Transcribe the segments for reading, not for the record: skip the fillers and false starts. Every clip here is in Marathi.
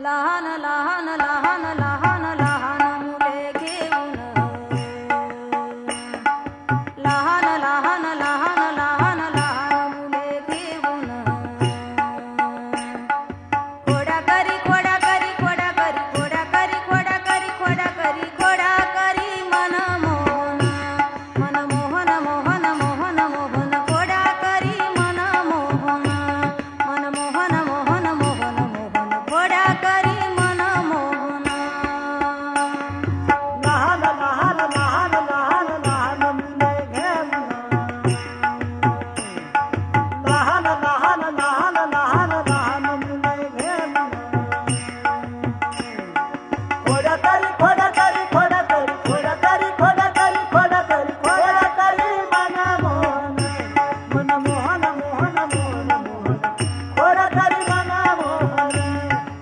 लहान लहान लहान लहान लहान मुले घेऊन लहान लहान लहान लहान लहान मुले घेऊन खोडा करी खोडा करी खोडा करी खोडा करी खोडा करी खोडा करी खोडा करी मन मोहन मन मोहन मोहन मोहन मोहन खोडा करी मन मोहन मन मोहन मोहन मोहन मोहन खोडा करी मन मोहन लहान लहान लहान लहान लहान मुले घेऊन लहान लहान लहान लहान लहान मुले घेऊन खोडा करी खोडा करी खोडा करी खोडा करी खोडा करी खोडा करी खोडा करी मन मोहन मन मोहन मोहन मोहन मोहन खोडा करी मन मोहन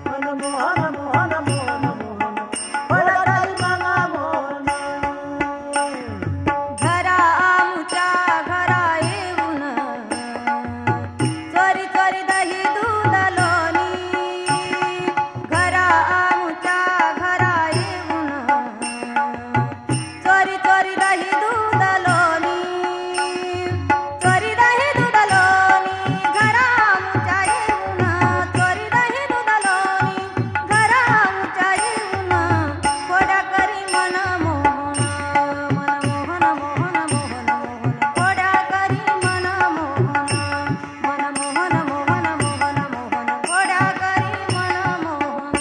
मन मोहन मोहन मोहन मोहन खोडा करी मन मोहन घरा आमच्या घरा येऊन चोरी चोरी दही दूध लोणी घरा आमच्या घरा येऊन चोरी चोरी दही दूध लोणी चोरी दही दूध लोणी घरा आमच्या येऊन चोरी दही दूध लोणी घरा आमच्या येऊन खोडा करी मन मोहन मन मोहन मोहन मोहन मोहन खोडा करी मन मोहन मन मोहन मोहन मोहन मोहन खोडा करी मन मोहन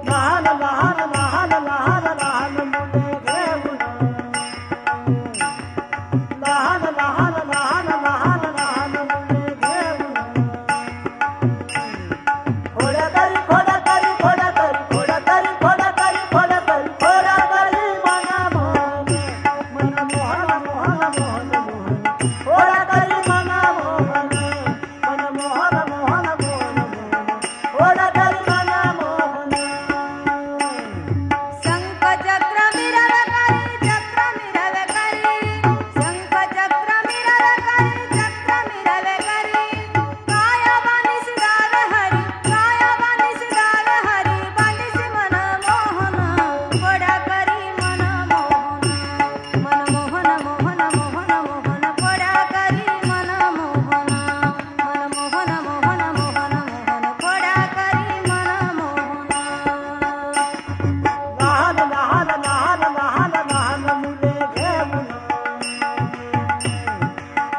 लहान लहान लहान लहान लहान मुले घेऊन लहान लहान लहान लहान लहान मुले घेऊन खोडा करी खोडा करी खोडा करी खोडा करी खोडा करी खोडा करी खोडा करी मन मोहन मन मोहन मोहन मोहन मोहन खोडा करी मन मोहन मन मोहन मोहन मोहन मोहन खोडा करी मन मोहन शंख चक्र मिरव करी चक्र मिरव करी शंख चक्र मिरव करी चक्र मिरव करी काय बांधिसी गावे हरी काय बांधिसी गावे हरी बांधिसी मन मोहन खोडा करी मन मोहन मन मोहन मोहन मोहन मोहन खोडा करी मन मोहन मन मोहन मोहन मोहन मोहन खोडा करी मन मोहन लहान लहान लहान लहान लहान मुले घेऊन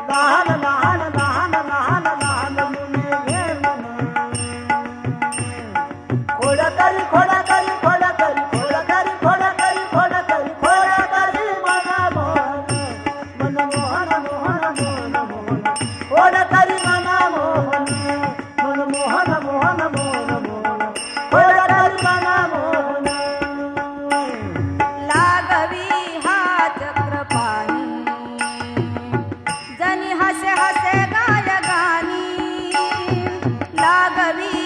लहान लहान लहान लहान लहान मुले घेऊन खोडा करी खोडा करी खोडा करी खोडा करी खोडा करी खोडा करी खोडा करी मन मोहन मन मोहन मोहन मोहन मोहन खोडा करी मन मोहन मन मोहन मोहन मोहन मोहन खोडा करी मन मोहन लागवी हा चक्र पाणी जनी हसे हसे गाय गाणी लागवी